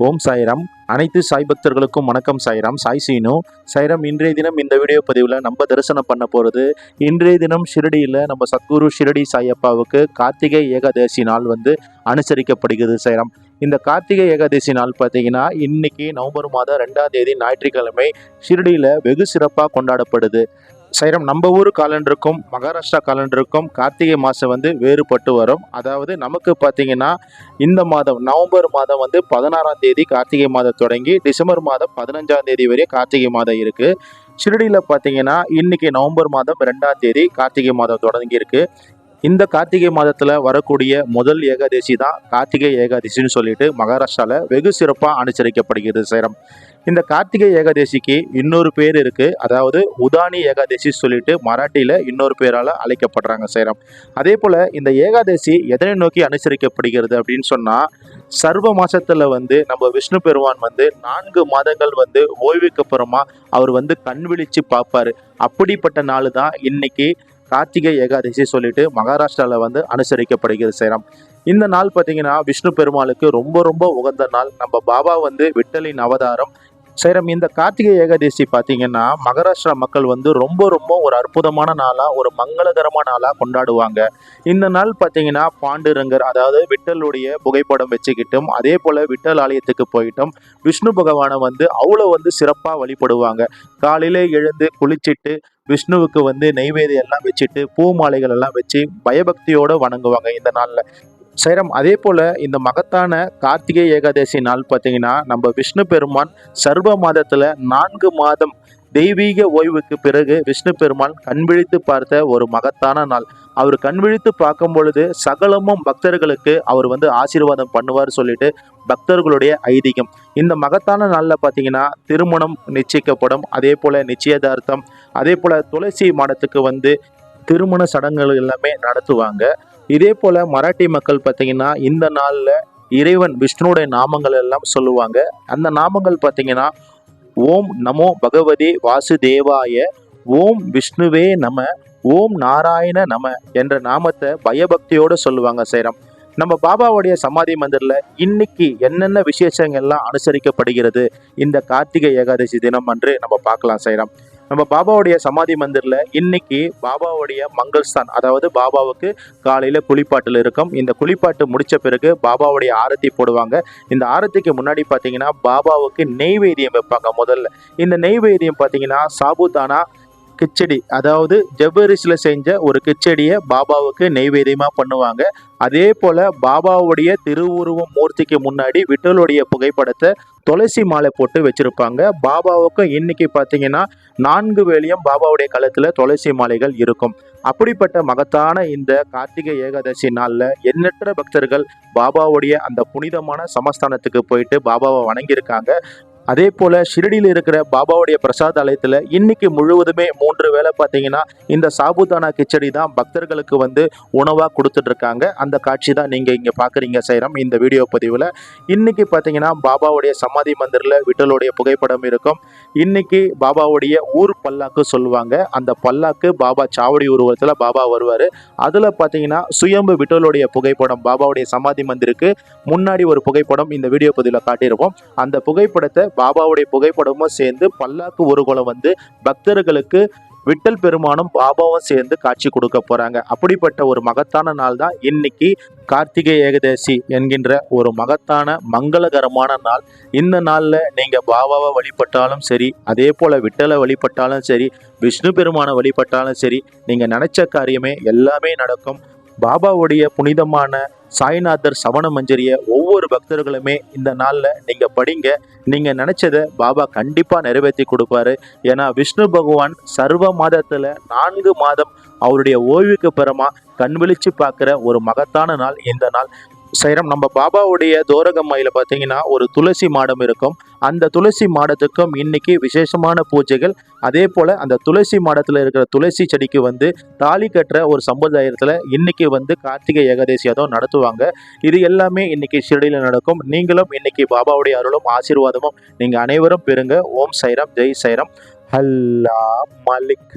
ஓம் சாய்ராம். அனைத்து சாய் பக்தர்களுக்கும் வணக்கம். சாய்ராம், சாய் சீனு. சாய்ராம், இன்றைய தினம் இந்த வீடியோ பதிவில் நம்ம தரிசனம் பண்ண போகிறது, இன்றைய தினம் ஷிரடியில் நம்ம சத்குரு ஷிரடி சாயப்பாவுக்கு கார்த்திகை ஏகாதசி நாள் அனுசரிக்கப்படுகிறது. சாய்ராம், இந்த கார்த்திகை ஏகாதசி நாள் பார்த்தீங்கன்னா இன்னைக்கு நவம்பர் மாதம் 2ஆம் தேதி ஞாயிற்றுக்கிழமை ஷிரடியில் வெகு சிறப்பாக கொண்டாடப்படுது. சைரம், நம்ம ஊர் காலண்டருக்கும் மகாராஷ்டிரா காலண்டருக்கும் கார்த்திகை மாதம் வேறுபட்டு வரும். அதாவது நமக்கு பார்த்தீங்கன்னா இந்த மாதம் நவம்பர் மாதம் 16ஆம் தேதி கார்த்திகை மாதம் தொடங்கி டிசம்பர் மாதம் 15ஆம் தேதி வரை கார்த்திகை மாதம் இருக்குது. ஷிரடியில் பார்த்தீங்கன்னா இன்னைக்கு நவம்பர் மாதம் 2ஆம் தேதி கார்த்திகை மாதம் தொடங்கி இருக்கு. இந்த கார்த்திகை மாதத்தில் வரக்கூடிய முதல் ஏகாதசி தான் கார்த்திகை ஏகாதசின்னு சொல்லிட்டு மகாராஷ்டிராவில் வெகு சிறப்பாக அனுசரிக்கப்படுகிறது. சேரம், இந்த கார்த்திகை ஏகாதசிக்கு இன்னொரு பேர் இருக்குது. அதாவது உதானி ஏகாதசி சொல்லிட்டு மராட்டியில் இன்னொரு பேரால் அழைக்கப்படுறாங்க. சேரம், அதே போல் இந்த ஏகாதசி எதனை நோக்கி அனுசரிக்கப்படுகிறது அப்படின்னு சொன்னால், சர்வ மாசத்தில் நம்ம விஷ்ணு பெருமான் 4 மாதங்கள் ஓய்வுக்கு அப்புறமா அவர் கண் விழிச்சு பார்ப்பாரு. அப்படிப்பட்ட நாள் தான் இன்னைக்கு கார்த்திகை ஏகாதசி சொல்லிட்டு மகாராஷ்டிராவில் அனுசரிக்கப்படுகிறது. சேரம், இந்த நாள் பார்த்தீங்கன்னா விஷ்ணு பெருமாளுக்கு ரொம்ப ரொம்ப உகந்த நாள். நம்ம பாபா விட்டலின் அவதாரம். சேரம், இந்த கார்த்திகை ஏகாதசி பார்த்தீங்கன்னா மகாராஷ்டிரா மக்கள் ரொம்ப ரொம்ப ஒரு அற்புதமான நாளாக, ஒரு மங்களகரமான நாளாக கொண்டாடுவாங்க. இந்த நாள் பார்த்தீங்கன்னா பாண்டுரங்கர், அதாவது விட்டலுடைய புகைப்படம் வச்சுக்கிட்டும், அதே போல் விட்டல் ஆலயத்துக்கு போயிட்டும் விஷ்ணு பகவானை அவ்வளோ சிறப்பாக வழிபடுவாங்க. காலையிலே எழுந்து குளிச்சுட்டு விஷ்ணுவுக்கு நெய்வேதியம் எல்லாம் வச்சுட்டு பூ மாலைகள் எல்லாம் வச்சு பயபக்தியோடு வணங்குவாங்க இந்த நாளில். சேரம், அதே போல் இந்த மகத்தான கார்த்திகை ஏகாதசி நாள் பார்த்தீங்கன்னா நம்ம விஷ்ணு பெருமான் சர்வ மாதத்தில் 4 மாதம் தெய்வீக ஓய்வுக்கு பிறகு விஷ்ணு பெருமான் கண்விழித்து பார்த்த ஒரு மகத்தான நாள். அவர் கண்விழித்து பார்க்கும் பொழுது சகலமும் பக்தர்களுக்கு அவர் ஆசீர்வாதம் பண்ணுவார் சொல்லிட்டு பக்தர்களுடைய ஐதீகம். இந்த மகத்தான நாளில் பார்த்தீங்கன்னா திருமணம் நிச்சயிக்கப்படும், அதே போல் நிச்சயதார்த்தம், அதே போல் துளசி மாடத்துக்கு திருமண சடங்குகள் எல்லாமே நடத்துவாங்க. இதே போல் மராட்டி மக்கள் பார்த்தீங்கன்னா இந்த நாளில் இறைவன் விஷ்ணுடைய நாமங்கள் எல்லாம் சொல்லுவாங்க. அந்த நாமங்கள் பார்த்தீங்கன்னா ஓம் நமோ பகவதி வாசுதேவாய, ஓம் விஷ்ணுவே நம, ஓம் நாராயண நம என்ற நாமத்தை பயபக்தியோடு சொல்லுவாங்க. சேரம், நம்ம பாபாவுடைய சமாதி மந்திரில் இன்னைக்கு என்னென்ன விசேஷங்கள்லாம் அனுசரிக்கப்படுகிறது இந்த கார்த்திகை ஏகாதசி தினம் அன்று நம்ம பார்க்கலாம். சேரம், நம்ம பாபாவுடைய சமாதி மந்திரில் இன்னைக்கு பாபாவுடைய மங்கள்ஸ்தான், அதாவது பாபாவுக்கு காலையில் குளிப்பாட்டில் இருக்கும். இந்த குளிப்பாட்டு முடித்த பிறகு பாபாவுடைய ஆரத்தி போடுவாங்க. இந்த ஆரத்திக்கு முன்னாடி பார்த்தீங்கன்னா பாபாவுக்கு நெய்வேதியம் வைப்பாங்க. முதல்ல இந்த நெய்வேதியம் பார்த்தீங்கன்னா சாபுதானா கிச்சடி, அதாவது ஜவ்வரிசியில் செஞ்ச ஒரு கிச்சடியை பாபாவுக்கு நெய்வேதியமாக பண்ணுவாங்க. அதே போல் பாபாவுடைய திருவுருவ மூர்த்திக்கு முன்னாடி விட்டலுடைய புகைப்படத்தை துளசி மாலை போட்டு வச்சுருப்பாங்க. பாபாவுக்கு இன்னைக்கு பார்த்தீங்கன்னா 4 வேளையும் பாபாவுடைய கழுத்தில் துளசி மாலைகள் இருக்கும். அப்படிப்பட்ட மகத்தான இந்த கார்த்திகை ஏகாதசி நாளில் எண்ணற்ற பக்தர்கள் பாபாவுடைய அந்த புனிதமான சமஸ்தானத்துக்கு போயிட்டு பாபாவை வணங்கியிருக்காங்க. அதே போல் ஷிரடியில் இருக்கிற பாபாவுடைய பிரசாத ஆலயத்தில் இன்னைக்கு முழுவதுமே 3 வேளை பார்த்தீங்கன்னா இந்த சாபுதானா கிச்சடி தான் பக்தர்களுக்கு உணவாக கொடுத்துட்ருக்காங்க. அந்த காட்சி தான் நீங்கள் இங்கே பார்க்குறீங்க. சேரம், இந்த வீடியோ பதிவில் இன்னைக்கு பார்த்தீங்கன்னா பாபாவுடைய சமாதி மந்திரில் விட்டலுடைய புகைப்படம் இருக்கும். இன்னைக்கு பாபாவுடைய ஊர் பல்லாக்கு சொல்லுவாங்க. அந்த பல்லாக்கு பாபா சாவடி உருவத்தில் பாபா வருவார். அதில் பார்த்தீங்கன்னா சுயம்பு விட்டலுடைய புகைப்படம், பாபாவுடைய சமாதி மந்திருக்கு முன்னாடி ஒரு புகைப்படம் இந்த வீடியோ பதிவில் காட்டியிருப்போம். அந்த புகைப்படத்தை பாபாவுடைய புகைப்படமும் சேர்ந்து பல்லாக்கு ஊர்வலம் பக்தர்களுக்கு விட்டல் பெருமானும் பாபாவும் சேர்ந்து காட்சி கொடுக்க போறாங்க. அப்படிப்பட்ட ஒரு மகத்தான நாள் தான் இன்னைக்கு கார்த்திகை ஏகாதசி என்கின்ற ஒரு மகத்தான மங்களகரமான நாள். இந்த நாளில் நீங்கள் பாபாவை வழிபட்டாலும் சரி, அதே போல் விட்டலை வழிபட்டாலும் சரி, விஷ்ணு பெருமானை வழிபட்டாலும் சரி, நீங்கள் நினைச்ச காரியமே எல்லாமே நடக்கும். பாபாவுடைய புனிதமான சாய்நாதர் சவண மஞ்சரியை ஒவ்வொரு பக்தர்களுமே இந்த நாளில் நீங்கள் படிங்க. நீங்கள் நினச்சதை பாபா கண்டிப்பாக நிறைவேற்றி கொடுப்பாரு. ஏன்னா விஷ்ணு பகவான் சர்வ மாதத்தில் 4 மாதம் அவருடைய ஓய்வுக்கு பிறமா கண் விழிச்சு பார்க்குற ஒரு மகத்தான நாள் இந்த நாள். சேரம், நம்ம பாபாவுடைய தோரகம்மையில் பார்த்தீங்கன்னா ஒரு துளசி மாடம் இருக்கும். அந்த துளசி மாடத்துக்கும் இன்னைக்கு விசேஷமான பூஜைகள். அதே போல் அந்த துளசி மாடத்தில் இருக்கிற துளசி செடிக்கு தாலி கட்டுற ஒரு சம்பிரதாயத்தில் இன்னைக்கு கார்த்திகை ஏகாதசி அதுவும் நடத்துவாங்க. இது எல்லாமே இன்னைக்கு ஷிரடியில் நடக்கும். நீங்களும் இன்னைக்கு பாபாவுடைய அருளும் ஆசீர்வாதமும் நீங்கள் அனைவரும் பெறுங்க. ஓம் சைராம், ஜெய் சைராம், அல்லா மலிக்.